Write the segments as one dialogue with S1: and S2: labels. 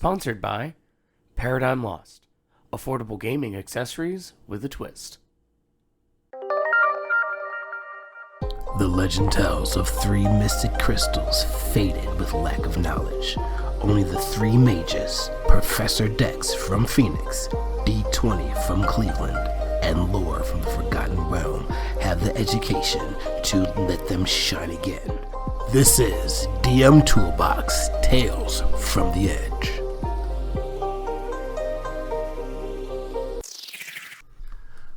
S1: Sponsored by Paradigm Lost. Affordable gaming accessories with a twist.
S2: The legend tells of three mystic crystals fated with lack of knowledge. Only the three mages, Professor Dex from Phoenix, D20 from Cleveland, and Lore from the Forgotten Realm, have the education to let them shine again. This is DM Toolbox Tales from the Edge.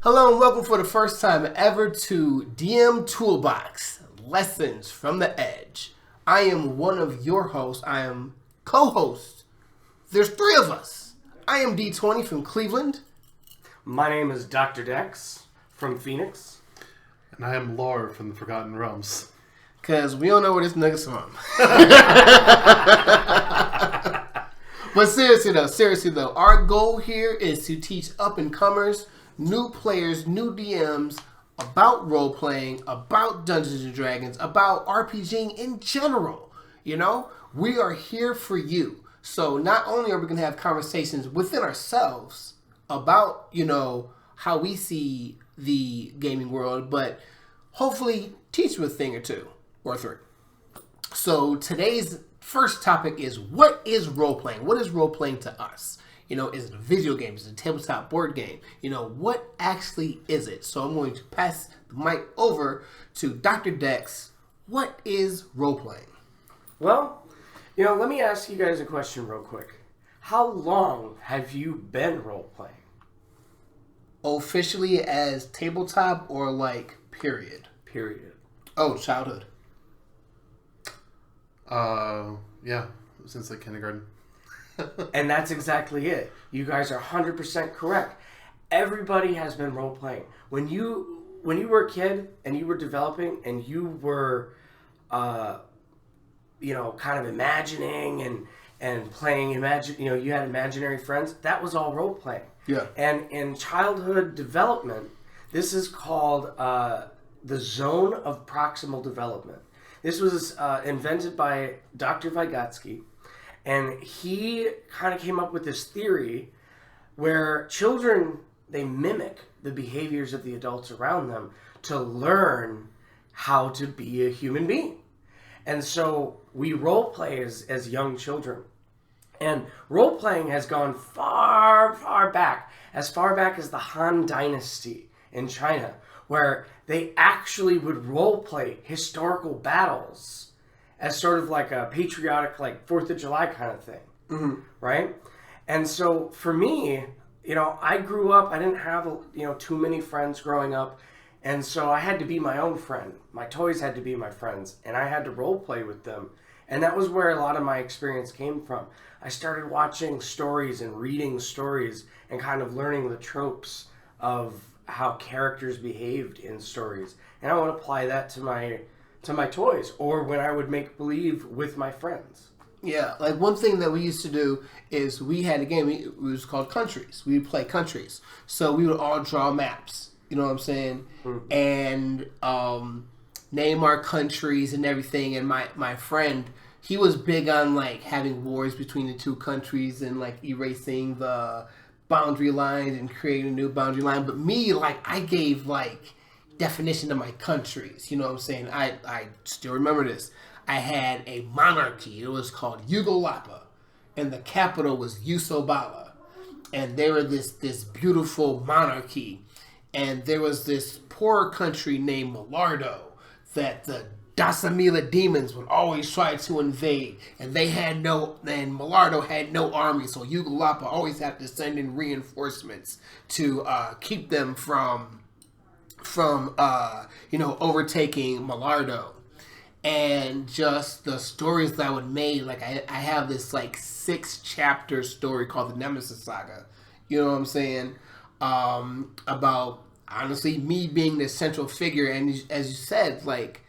S3: Hello and welcome for the first time ever to DM Toolbox Lessons from the Edge. I am one of your hosts. I am co-host. There's three of us. I am D20 from Cleveland.
S1: My name is Dr. Dex from Phoenix.
S4: And I am Lore from the Forgotten Realms.
S3: Because we don't know where this nigga's from. But seriously though, our goal here is to teach up-and-comers, new players, new DMs about role-playing, about Dungeons & Dragons, about RPGing in general. You know, we are here for you. So not only are we going to have conversations within ourselves about, you know, how we see the gaming world, but hopefully teach you a thing or two or three. So today's first topic is, what is role-playing? What is role-playing to us? You know, is it a video game? Is it a tabletop board game? You know, what actually is it? So I'm going to pass the mic over to Dr. Dex. What is role-playing?
S1: Well, you know, let me ask you guys a question real quick. How long have you been role-playing?
S3: Officially as tabletop or like period?
S1: Period.
S3: Oh, childhood.
S4: Yeah, since like kindergarten.
S1: And that's exactly it. You guys are 100% correct. Everybody has been role-playing. When you were a kid and you were developing and you were, you know, kind of imagining and playing, you had imaginary friends, that was all role-playing.
S3: Yeah.
S1: And in childhood development, this is called the zone of proximal development. This was invented by Dr. Vygotsky, and he kind of came up with this theory where children, they mimic the behaviors of the adults around them to learn how to be a human being. And so we role play as young children. And role playing has gone far, far back as the Han Dynasty in China, where they actually would role play historical battles as sort of like a patriotic, like 4th of July kind of thing, right? And so for me, you know, I grew up, I didn't have, too many friends growing up, and so I had to be my own friend. My toys had to be my friends, and I had to role play with them. And that was where a lot of my experience came from. I started watching stories and reading stories and kind of learning the tropes of how characters behaved in stories. And I want to apply that to my toys, or when I would make believe with my friends.
S3: Yeah, like one thing that we used to do is we had a game, it was called Countries. We would play Countries. So we would all draw maps, you know what I'm saying? Mm-hmm. And name our countries and everything. And my friend, he was big on like having wars between the two countries and like erasing the boundary lines and creating a new boundary line. But me, like, I gave like definition of my countries, you know what I'm saying? I still remember this. I had a monarchy. It was called Yugolapa, and the capital was Yusobala, and they were this beautiful monarchy. And there was this poor country named Malardo that the Dasamila demons would always try to invade, and Malardo had no army, so Yugolapa always had to send in reinforcements to keep them from overtaking Malardo. And just the stories that I would make, like I have this like 6-chapter story called the Nemesis Saga, you know what I'm saying, about honestly me being the central figure, and as you said, like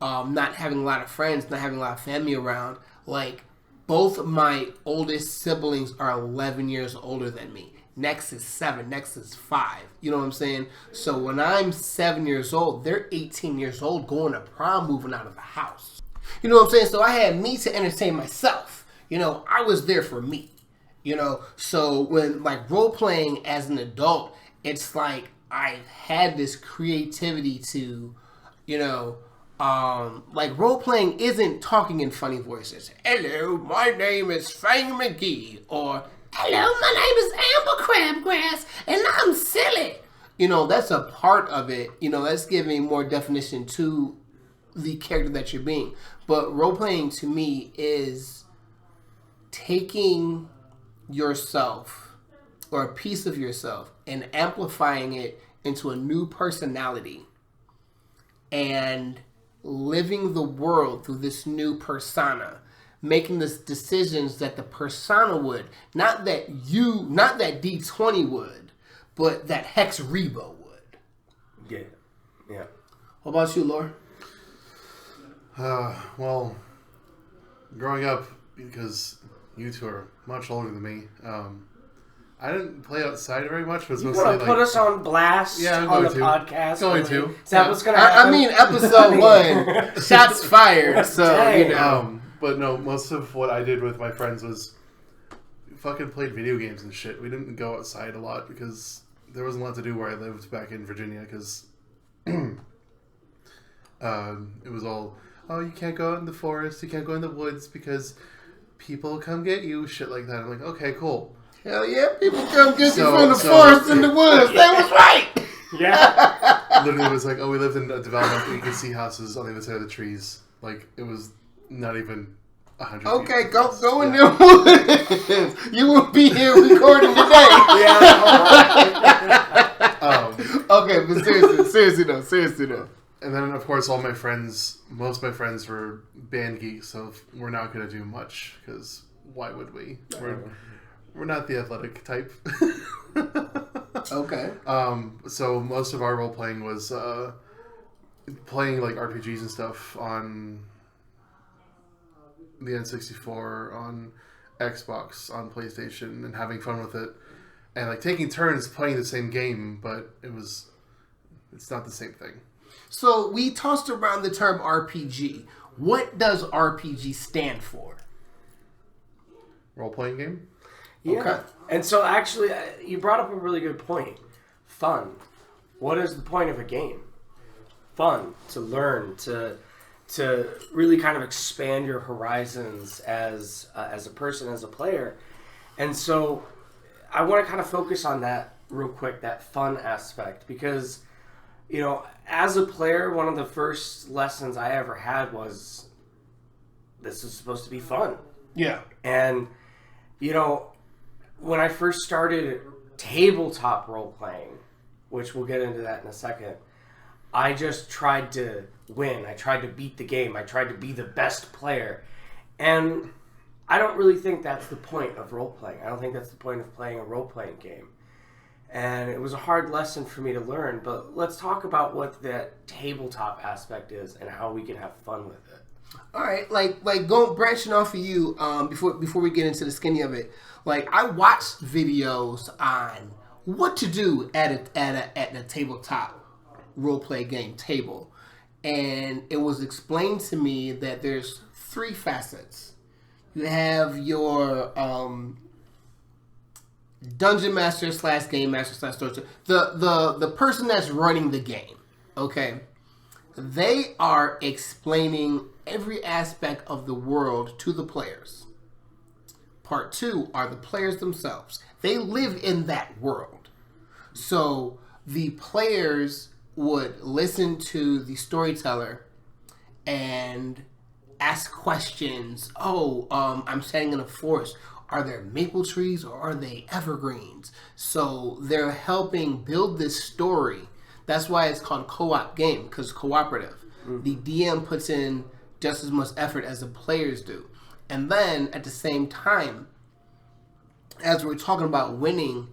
S3: not having a lot of friends, not having a lot of family around. Like, both of my oldest siblings are 11 years older than me. Next is 7. Next is 5. You know what I'm saying? So when I'm 7 years old, they're 18 years old, going to prom, moving out of the house. You know what I'm saying? So I had me to entertain myself. You know, I was there for me. You know, so when like role playing as an adult, it's like I've had this creativity to, you know, like role playing isn't talking in funny voices. Hello, my name is Fang McGee, or hello, my name is Amber Crabgrass, and I'm silly. You know, that's a part of it. You know, that's giving more definition to the character that you're being. But role playing to me is taking yourself or a piece of yourself and amplifying it into a new personality and living the world through this new persona, making the decisions that the persona would, not that D20 would, but that Hex Rebo would.
S1: Yeah.
S3: What about you, Laura?
S4: Well, growing up, because you two are much older than me, I didn't play outside very much. But
S1: you want to put us on blast on the podcast?
S4: Going to.
S1: Is that what's going to happen?
S3: I mean, episode 1, shots fired. So, you know.
S4: But no, most of what I did with my friends was fucking played video games and shit. We didn't go outside a lot because there wasn't a lot to do where I lived back in Virginia because it was all, oh, you can't go out in the forest, you can't go in the woods because people come get you, shit like that. I'm like, okay, cool.
S3: Hell yeah, people come get you from the forest and the woods. That was right.
S1: Yeah.
S4: Literally, it was like, oh, we lived in a development where you could see houses on the other side of the trees. Like, it was not even 100
S3: Okay,
S4: feet.
S3: go in the woods. You will be here recording today. Okay, but seriously though.
S4: And then, of course, most of my friends were band geeks, so we're not going to do much, because why would we? We're not the athletic type.
S3: Okay.
S4: So most of our role playing was playing like RPGs and stuff on the N64, on Xbox, on PlayStation, and having fun with it, and like taking turns playing the same game, but it's not the same thing.
S3: So we tossed around the term RPG. What does RPG stand for?
S4: Role playing game.
S1: Yeah.
S3: Okay.
S1: And so actually, you brought up a really good point. Fun. What is the point of a game? Fun. To learn, to really kind of expand your horizons as a person, as a player. And so I want to kind of focus on that real quick, that fun aspect, because, you know, as a player, one of the first lessons I ever had was this is supposed to be fun.
S3: Yeah.
S1: And, you know, when I first started tabletop role-playing, which we'll get into that in a second, I just tried to win. I tried to beat the game. I tried to be the best player. And I don't really think that's the point of role-playing. I don't think that's the point of playing a role-playing game. And it was a hard lesson for me to learn, but let's talk about what that tabletop aspect is and how we can have fun with it.
S3: All right, like branching off of you, before we get into the skinny of it, like I watched videos on what to do at a tabletop role play game table, and it was explained to me that there's 3 facets. You have your dungeon master / game master / storyteller, the person that's running the game. Okay, they are explaining every aspect of the world to the players. Part 2 are the players themselves. They live in that world. So the players would listen to the storyteller and ask questions. I'm standing in a forest. Are there maple trees or are they evergreens? So they're helping build this story. That's why it's called co-op game, because cooperative. Mm-hmm. The DM puts in just as much effort as the players do. And then, at the same time, as we're talking about winning,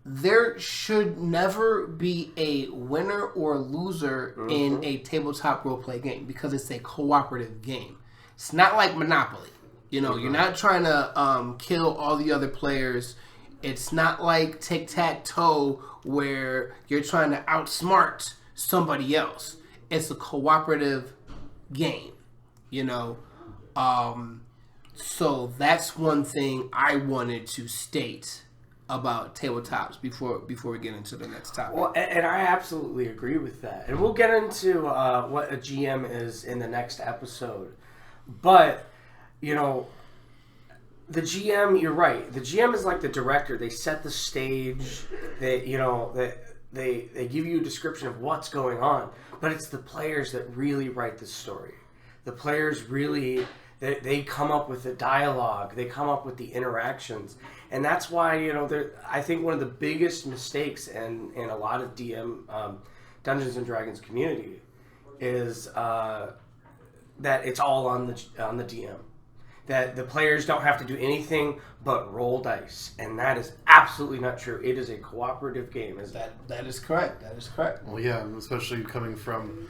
S3: there should never be a winner or loser in a tabletop roleplay game, because it's a cooperative game. It's not like Monopoly. You know, you're not trying to kill all the other players. It's not like tic-tac-toe where you're trying to outsmart somebody else. It's a cooperative game, you know. So that's one thing I wanted to state about tabletops before we get into the next topic.
S1: Well, and I absolutely agree with that. And we'll get into what a GM is in the next episode. But, you know, the GM, you're right. The GM is like the director. They set the stage. They give you a description of what's going on. But it's the players that really write the story. The players really, they come up with the dialogue. They come up with the interactions. And that's why, you know, I think one of the biggest mistakes in a lot of DM, Dungeons & Dragons community is that it's all on the DM. That the players don't have to do anything but roll dice. And that is absolutely not true. It is a cooperative game.
S3: That is correct. That is correct.
S4: Well, yeah, especially coming from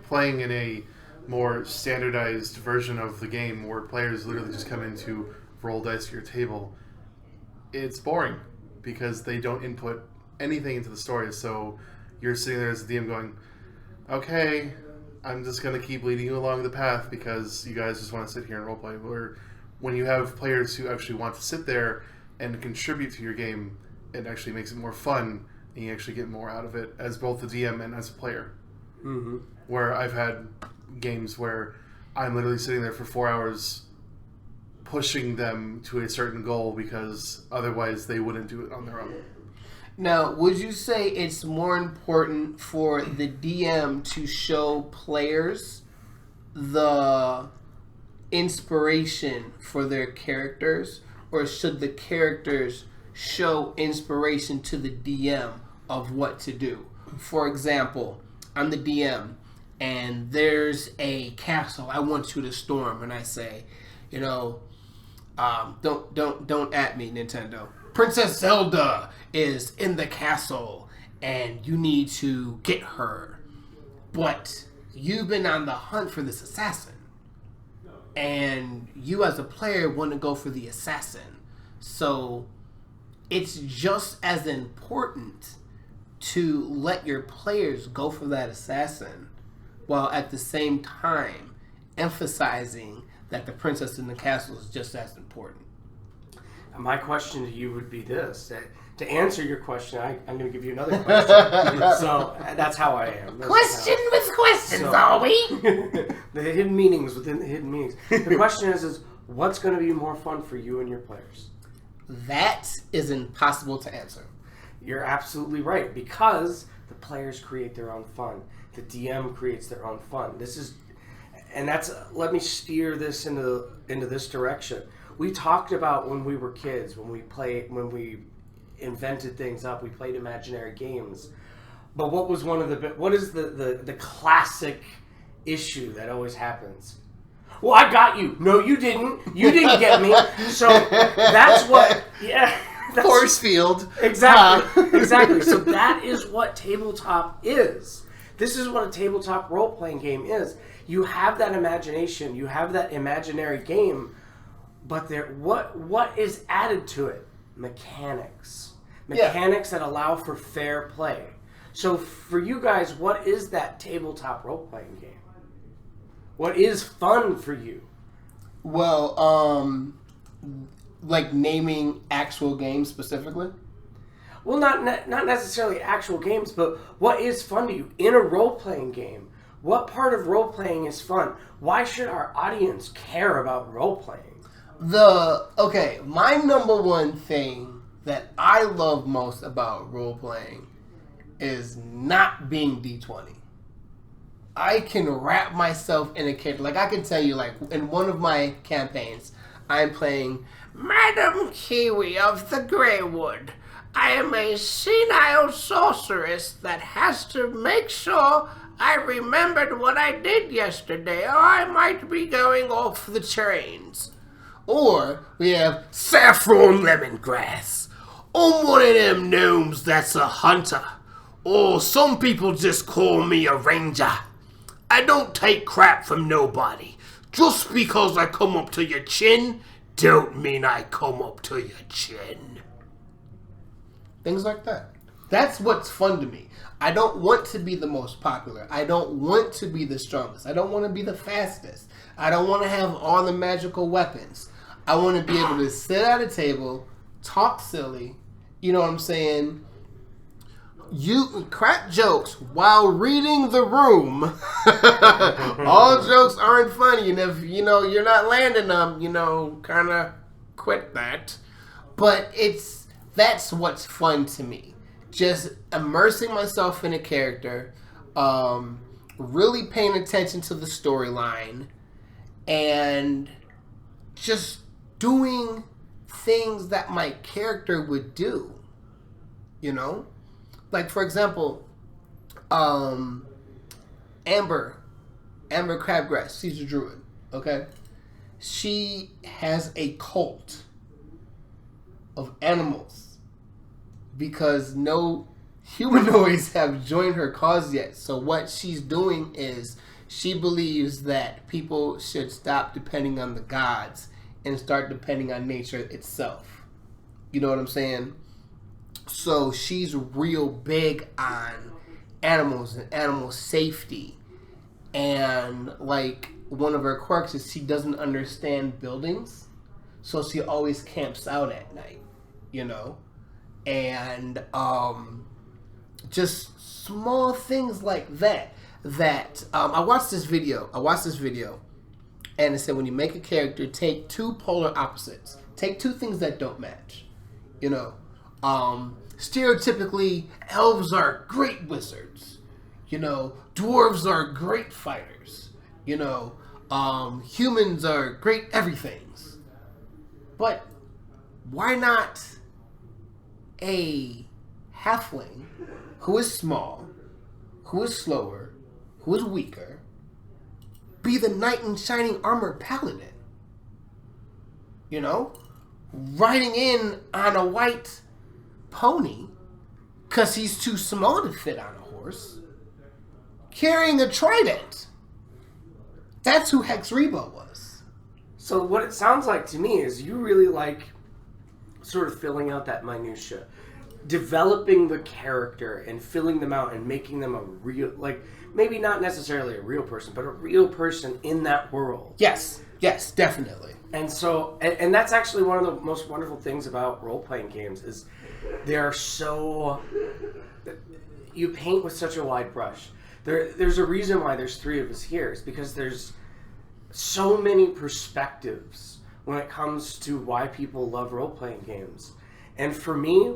S4: playing in a more standardized version of the game where players literally just come in to roll dice at your table. It's boring because they don't input anything into the story. So you're sitting there as a DM going, okay, I'm just going to keep leading you along the path because you guys just want to sit here and roleplay. Or when you have players who actually want to sit there and contribute to your game, it actually makes it more fun and you actually get more out of it as both the DM and as a player.
S1: Mm-hmm.
S4: Where I've had games where I'm literally sitting there for 4 hours pushing them to a certain goal because otherwise they wouldn't do it on their own.
S3: Now, would you say it's more important for the DM to show players the inspiration for their characters, or should the characters show inspiration to the DM of what to do? For example, I'm the DM, and there's a castle I want you to storm, and I say, you know, don't at me, Nintendo. Princess Zelda is in the castle, and you need to get her. But you've been on the hunt for this assassin, and you as a player want to go for the assassin. So it's just as important to let your players go for that assassin, while at the same time emphasizing that the princess in the castle is just as important.
S1: My question to you would be this. To answer your question, I'm going to give you another question. So that's how I am.
S3: Question with questions, are we?
S1: The hidden meanings within the hidden meanings. The question is what's going to be more fun for you and your players?
S3: That is impossible to answer.
S1: You're absolutely right, because the players create their own fun. The DM creates their own fun. Let me steer this into this direction. We talked about when we were kids, when we invented things up, we played imaginary games. But what is the classic issue that always happens? Well, I got you. No, you didn't. You didn't get me. So that's what. Yeah.
S3: Force field.
S1: Exactly. Exactly. So that is what tabletop is. This is what a tabletop role-playing game is. You have that imagination. You have that imaginary game. But what is added to it? Mechanics. Mechanics that allow for fair play. So for you guys, what is that tabletop role-playing game? What is fun for you?
S3: Well, like naming actual games specifically?
S1: Well, not necessarily actual games, but what is fun to you in a role-playing game? What part of role-playing is fun? Why should our audience care about role-playing?
S3: My number one thing that I love most about role-playing is not being D20. I can wrap myself in a character. Like, I can tell you, like, in one of my campaigns, I'm playing Madam Kiwi of the Greywood. I am a senile sorceress that has to make sure I remembered what I did yesterday, or I might be going off the trains. Or we have Saffron Lemongrass. I'm one of them gnomes that's a hunter. Or some people just call me a ranger. I don't take crap from nobody. Just because I come up to your chin, don't mean I come up to your chin. Things like that. That's what's fun to me. I don't want to be the most popular. I don't want to be the strongest. I don't want to be the fastest. I don't want to have all the magical weapons. I want to be able to sit at a table, talk silly, you know what I'm saying? You crack jokes while reading the room. All jokes aren't funny, and if you're not landing them, kind of quit that. But that's what's fun to me. Just immersing myself in a character, really paying attention to the storyline, and just doing things that my character would do. Like, for example, Amber Crabgrass, she's a druid, okay? She has a cult of animals because no humanoids have joined her cause yet. So what she's doing is she believes that people should stop depending on the gods and start depending on nature itself. You know what I'm saying? So she's real big on animals and animal safety. And like one of her quirks is she doesn't understand buildings. So she always camps out at night, And just small things like that. I watched this video. And it said when you make a character, take two polar opposites. Take two things that don't match. Stereotypically, elves are great wizards. Dwarves are great fighters. Humans are great everythings. But why not a halfling who is small, who is slower, who is weaker, be the knight in shining armor paladin? Riding in on a white pony because he's too small to fit on a horse, carrying a trident. That's who Hex Reba was.
S1: So what it sounds like to me is you really like sort of filling out that minutia, developing the character and filling them out and making them a real, like, maybe not necessarily a real person, but a real person in that world.
S3: Yes, definitely.
S1: And so, and that's actually one of the most wonderful things about role-playing games is they're so, you paint with such a wide brush. There's a reason why there's three of us here. It's because there's so many perspectives when it comes to why people love role-playing games. And for me,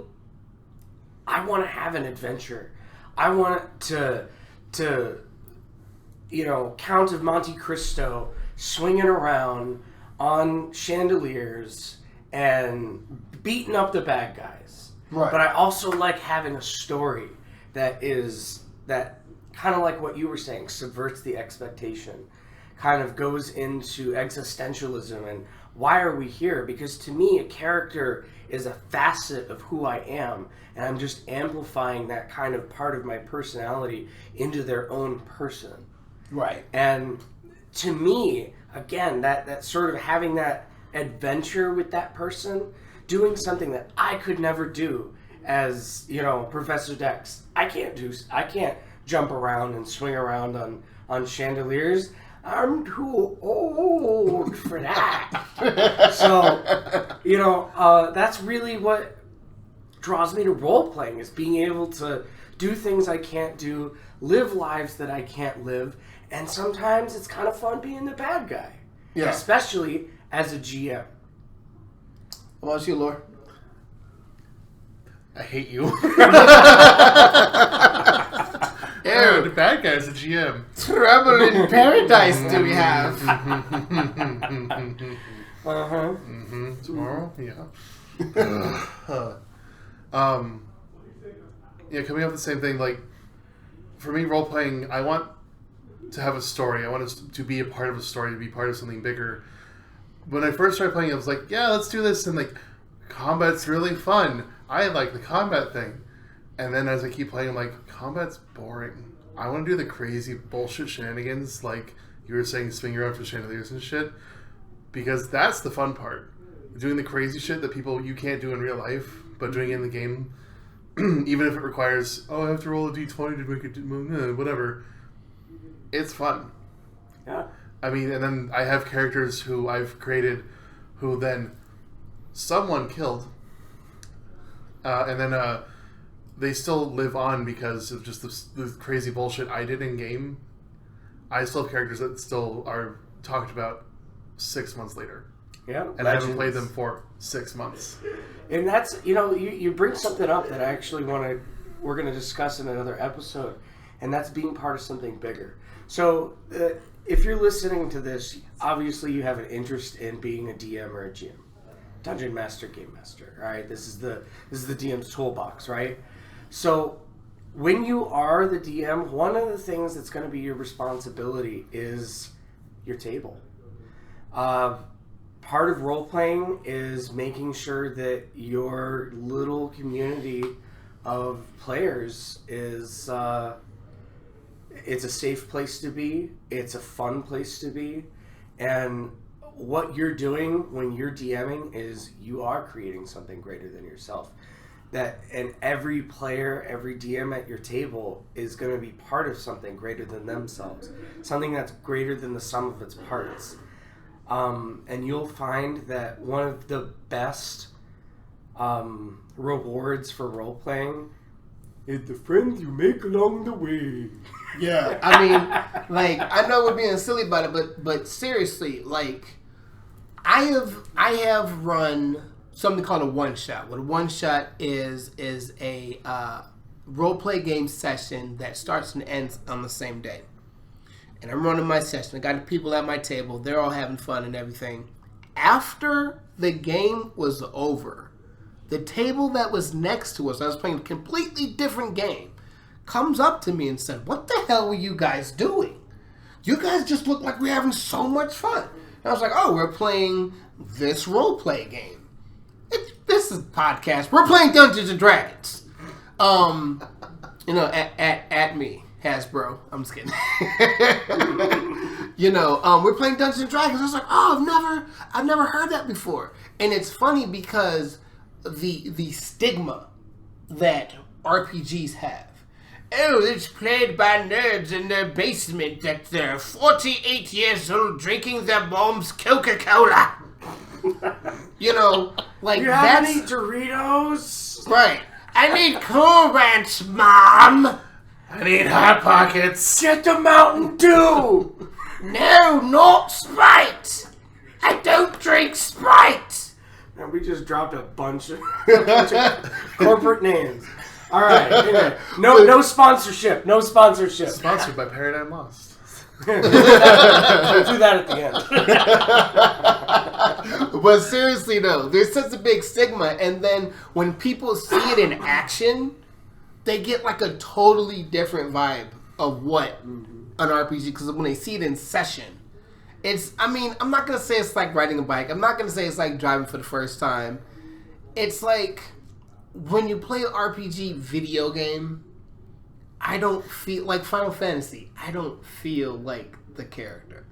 S1: I want to have an adventure. I want to Count of Monte Cristo swinging around on chandeliers and beating up the bad guys.
S3: Right.
S1: But I also like having a story that kind of like what you were saying, subverts the expectation, kind of goes into existentialism and why are we here? Because to me, a character is a facet of who I am, and I'm just amplifying that kind of part of my personality into their own person.
S3: Right.
S1: And to me, again, that sort of having that adventure with that person, doing something that I could never do as, Professor Dex. I can't jump around and swing around on chandeliers. I'm too old for that. So, that's really what draws me to role-playing, is being able to do things I can't do, live lives that I can't live, and sometimes it's kind of fun being the bad guy.
S3: Yeah.
S1: Especially as a GM.
S3: What about you, Laura?
S4: I hate you.
S3: Ew.
S4: The bad guy's a GM.
S3: Trouble in paradise do we have?
S4: Tomorrow? Yeah. Coming up with the same thing, like, for me, role-playing, I want to have a story. I want us to be a part of a story, to be part of something bigger. When I first started playing, I was like, yeah, let's do this, and, like, combat's really fun. I like the combat thing. And then as I keep playing, I'm like, combat's boring. I want to do the crazy bullshit shenanigans, like you were saying, swing around for chandeliers and shit, because that's the fun part. Doing the crazy shit that you can't do in real life, but doing it in the game, even if it requires, I have to roll a d20 to make it whatever. It's fun.
S1: Yeah.
S4: I mean, and then I have characters who I've created who then someone killed. And then they still live on because of just the crazy bullshit I did in game. I still have characters that still are talked about 6 months later.
S1: Yeah.
S4: And I haven't played them for 6 months.
S1: And that's, you bring something up that I actually we're going to discuss in another episode, and that's being part of something bigger. So, if you're listening to this, obviously you have an interest in being a DM or a GM. Dungeon Master, Game Master, right? This is the DM's toolbox, right? So, when you are the DM, one of the things that's going to be your responsibility is your table. Part of role-playing is making sure that your little community of players is... it's a safe place to be. It's a fun place to be. And what you're doing when you're DMing is you are creating something greater than yourself. And every player, every DM at your table is going to be part of something greater than themselves. Something that's greater than the sum of its parts. And you'll find that one of the best rewards for role-playing is the friends you make along the way.
S3: Yeah, I mean, like, I know we're being silly about it, but seriously, like, I have run something called a one-shot. What a one-shot is a role-play game session that starts and ends on the same day. And I'm running my session. I got the people at my table. They're all having fun and everything. After the game was over, the table that was next to us, I was playing a completely different game, comes up to me and said, "What the hell were you guys doing? You guys just look like we're having so much fun." And I was like, "Oh, we're playing this role-play game. This is a podcast. We're playing Dungeons and Dragons." At me, Hasbro. I'm just kidding. We're playing Dungeons and Dragons. I was like, "Oh, I've never heard that before." And it's funny because the stigma that RPGs have. Oh, it's played by nerds in their basement that they're 48 years old drinking their mom's Coca-Cola. Like
S1: you have any Doritos?
S3: Right. I need Cool Ranch, Mom.
S4: I need Hot Pockets.
S1: Get the Mountain Dew.
S3: No, not Sprite. I don't drink Sprite.
S1: And we just dropped a bunch of corporate names. All right. Anyway, no sponsorship. No sponsorship.
S4: Sponsored by Paradigm Lost.
S1: We'll do that at the end.
S3: But seriously, though, there's such a big stigma. And then when people see it in action, they get like a totally different vibe of what an RPG, because when they see it in session, I'm not going to say it's like riding a bike. I'm not going to say it's like driving for the first time. It's like when you play an RPG video game, I don't feel like Final Fantasy. I don't feel like the character.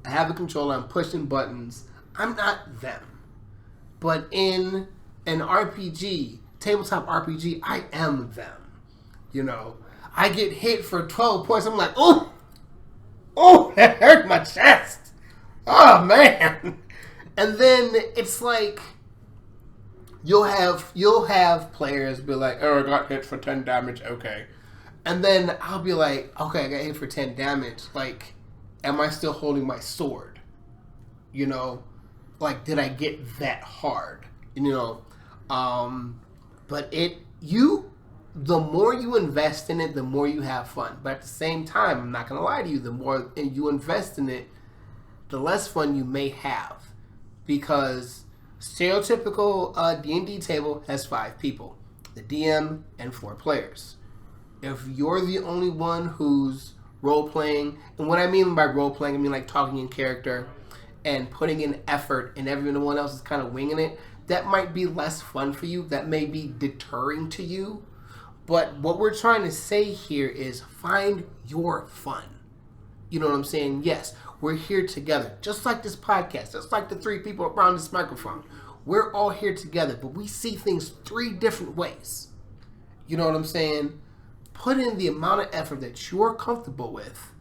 S3: I have a controller. I'm pushing buttons. I'm not them. But in an RPG, tabletop RPG, I am them. I get hit for 12 points. I'm like, oh, that hurt my chest. Oh, man. And then it's like, you'll have players be like, oh, I got hit for 10 damage. Okay. And then I'll be like, okay, I got hit for 10 damage. Like, am I still holding my sword? Like, did I get that hard? But the more you invest in it, the more you have fun. But at the same time, I'm not going to lie to you, the more you invest in it, the less fun you may have. Because stereotypical D&D table has 5 people. The DM and 4 players. If you're the only one who's role-playing, and what I mean by role-playing, I mean like talking in character and putting in effort and everyone else is kind of winging it, that might be less fun for you. That may be deterring to you. But what we're trying to say here is find your fun. You know what I'm saying? Yes, we're here together. Just like this podcast. Just like the 3 people around this microphone. We're all here together, but we see things 3 different ways. You know what I'm saying? Put in the amount of effort that you're comfortable with.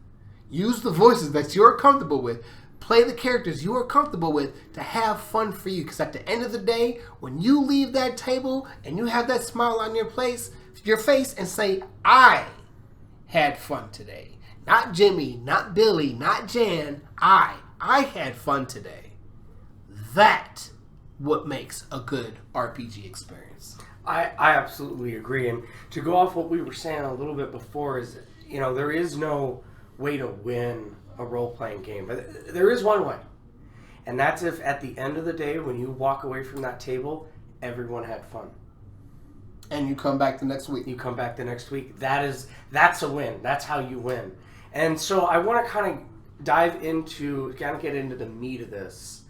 S3: Use the voices that you're comfortable with. Play the characters you are comfortable with to have fun for you. Because at the end of the day, when you leave that table and you have that smile on your face and say, I had fun today. Not Jimmy, not Billy, not Jan. I had fun today. That what makes a good RPG experience.
S1: I absolutely agree. And to go off what we were saying a little bit before is, there is no way to win a role-playing game. But there is one way. And that's if at the end of the day, when you walk away from that table, everyone had fun.
S3: And you come back the next week.
S1: You come back the next week. That's a win. That's how you win. And so I want to kind of get into the meat of this.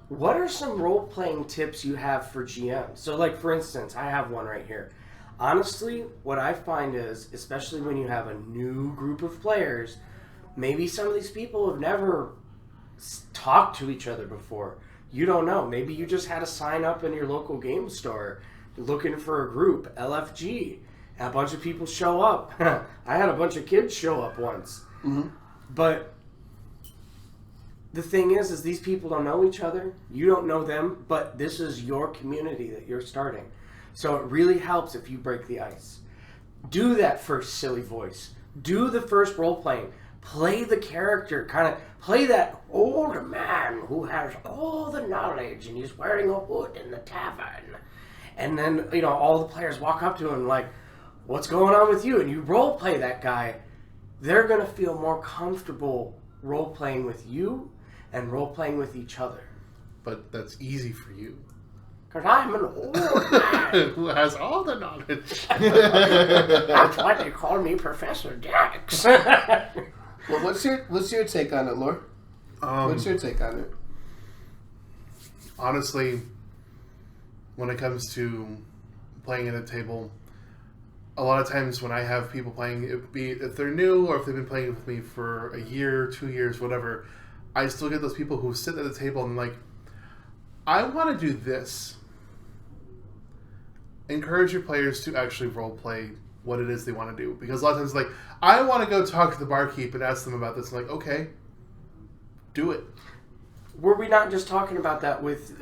S1: What are some role-playing tips you have for GM? So, like, for instance, I have one right here. Honestly, what I find is, especially when you have a new group of players, maybe some of these people have never talked to each other before. You don't know. Maybe you just had to sign up in your local game store looking for a group, LFG. And a bunch of people show up. I had a bunch of kids show up once.
S3: Mm-hmm.
S1: But the thing is these people don't know each other. You don't know them, but this is your community that you're starting. So it really helps if you break the ice. Do that first silly voice. Do the first role-playing. Play the character. Kind of play that old man who has all the knowledge and he's wearing a hood in the tavern. And then, all the players walk up to him like, what's going on with you? And you role-play that guy. They're going to feel more comfortable role-playing with you and role-playing with each other.
S4: But that's easy for you.
S1: Because I'm an old man.
S4: Who has all the knowledge.
S1: That's why they call me Professor Dex.
S3: Well, what's your take on it, Lore? What's your take on it?
S4: Honestly, when it comes to playing at a table, a lot of times when I have people playing, if they're new or if they've been playing with me for a year, 2 years, whatever, I still get those people who sit at the table and like, I want to do this. Encourage your players to actually role play what it is they want to do. Because a lot of times, like, I want to go talk to the barkeep and ask them about this. I'm like, okay, do it.
S1: Were we not just talking about that with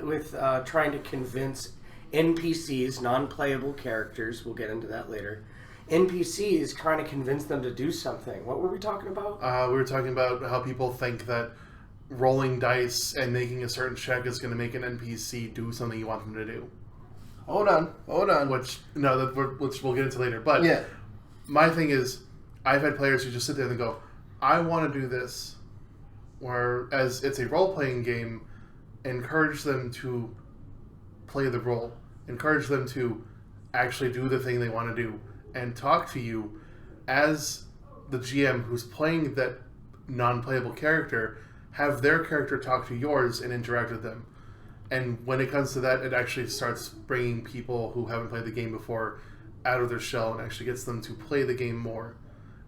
S1: trying to convince NPCs, non-playable characters, we'll get into that later, NPCs trying to convince them to do something? What were we talking about?
S4: We were talking about how people think that rolling dice and making a certain check is going to make an NPC do something you want them to do.
S3: Hold on.
S4: Which we'll get into later. But
S3: yeah,
S4: my thing is, I've had players who just sit there and go, I want to do this. Whereas it's a role-playing game, encourage them to play the role. Encourage them to actually do the thing they want to do. And talk to you as the GM who's playing that non-playable character. Have their character talk to yours and interact with them. And when it comes to that, it actually starts bringing people who haven't played the game before out of their shell and actually gets them to play the game more.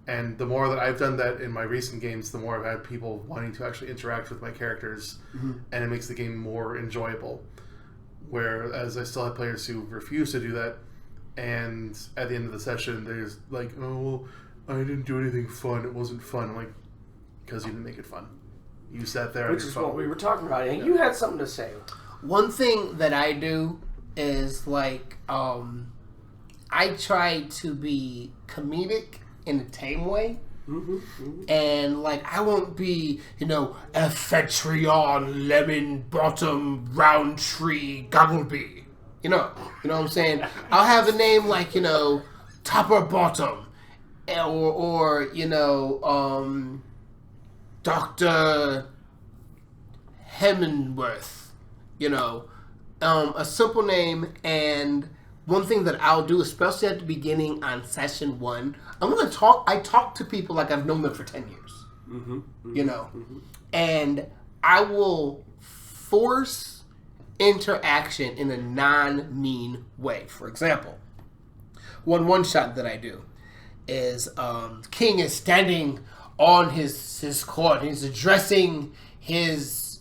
S4: And the more that I've done that in my recent games, the more I've had people wanting to actually interact with my characters, and it makes the game more enjoyable. Whereas I still have players who refuse to do that, and at the end of the session, they're just like, oh, I didn't do anything fun, it wasn't fun. I'm like, because you didn't make it fun. You sat there.
S1: Which is what we were talking about. And you had something to say.
S3: One thing that I do is like, I try to be comedic in a tame way. And like, I won't be, Amphitryon, lemon bottom, round tree, goggleby. You know what I'm saying? I'll have a name like, Topper Bottom, or Dr. Hemmenworth, a simple name. And one thing that I'll do, especially at the beginning on session 1, I talk to people like I've known them for 10 years, and I will force interaction in a non-mean way. For example, one shot that I do is King is standing on his court. He's addressing his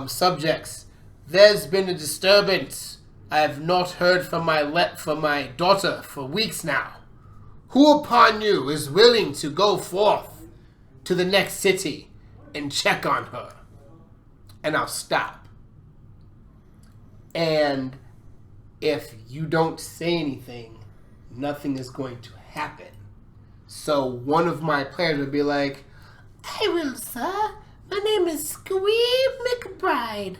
S3: subjects. There's been a disturbance I have not heard from my daughter for weeks now. Who upon you is willing to go forth to the next city and check on her?" And I'll stop. And if you don't say anything, nothing is going to happen. So one of my players would be like, "I will, sir. My name is Squeeb McBride.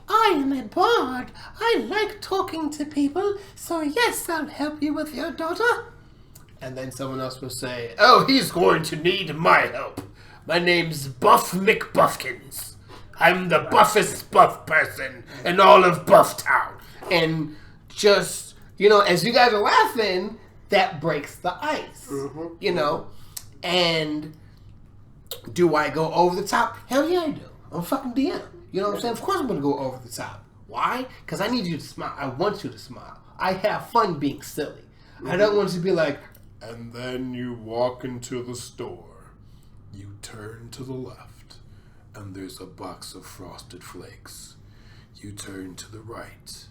S3: I am a bard. I like talking to people, so yes, I'll help you with your daughter." And then someone else will say, "Oh, he's going to need my help. My name's Buff McBuffkins. I'm the buffest buff person in all of Bufftown." And just, as you guys are laughing, that breaks the ice, And do I go over the top? Hell yeah, I do. I'm a fucking DM. You know what I'm saying? Of course I'm going to go over the top. Why? Because I need you to smile. I want you to smile. I have fun being silly. I don't want you to be like, "And then you walk into the store. You turn to the left, and there's a box of Frosted Flakes. You turn to the right,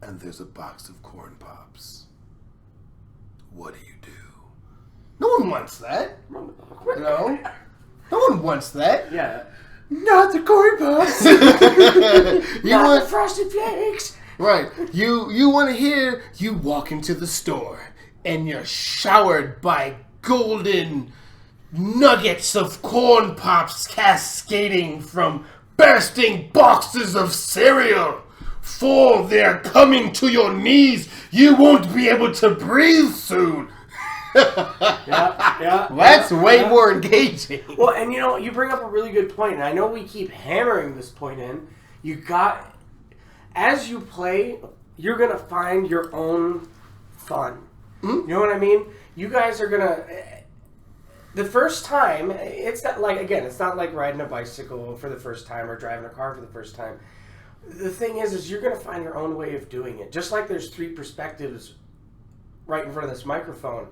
S3: and there's a box of Corn Pops. What do you do?" No one wants that. No one wants that.
S1: Yeah.
S3: Not the Corn Pops. You want
S1: the Frosted Flakes.
S3: Right. You want to hear, you walk into the store and you're showered by golden nuggets of Corn Pops cascading from bursting boxes of cereal. For they're coming to your knees. You won't be able to breathe soon. That's way more engaging.
S1: Well, and you bring up a really good point, and I know we keep hammering this point in. As you play, you're going to find your own fun. Mm-hmm. You know what I mean? You guys are going to... The first time, it's not like riding a bicycle for the first time or driving a car for the first time. The thing is you're going to find your own way of doing it. Just like there's 3 perspectives right in front of this microphone.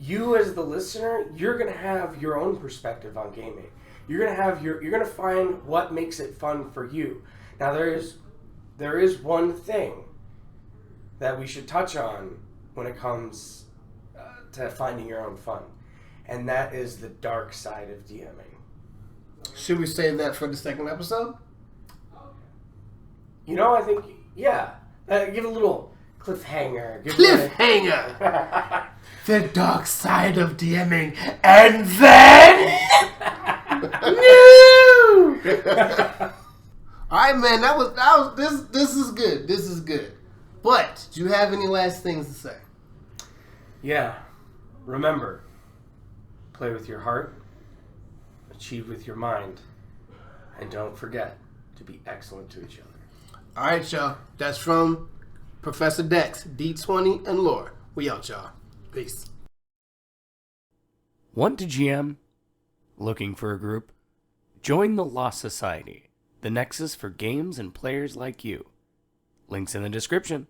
S1: You as the listener, you're going to have your own perspective on gaming. You're going to find what makes it fun for you. Now there is one thing that we should touch on when it comes to finding your own fun. And that is the dark side of DMing.
S3: Should we save that for the second episode?
S1: I think, yeah. Give a little cliffhanger.
S3: Cliffhanger! The dark side of DMing. And then... No! Alright, man. This is good. This is good. But, do you have any last things to say?
S1: Yeah. Remember, play with your heart, achieve with your mind, and don't forget to be excellent to each other.
S3: Alright, y'all. That's from Professor Dex, D20, and Lore. We out, y'all. Peace.
S2: Want to GM? Looking for a group? Join the Lost Society, the nexus for games and players like you. Links in the description.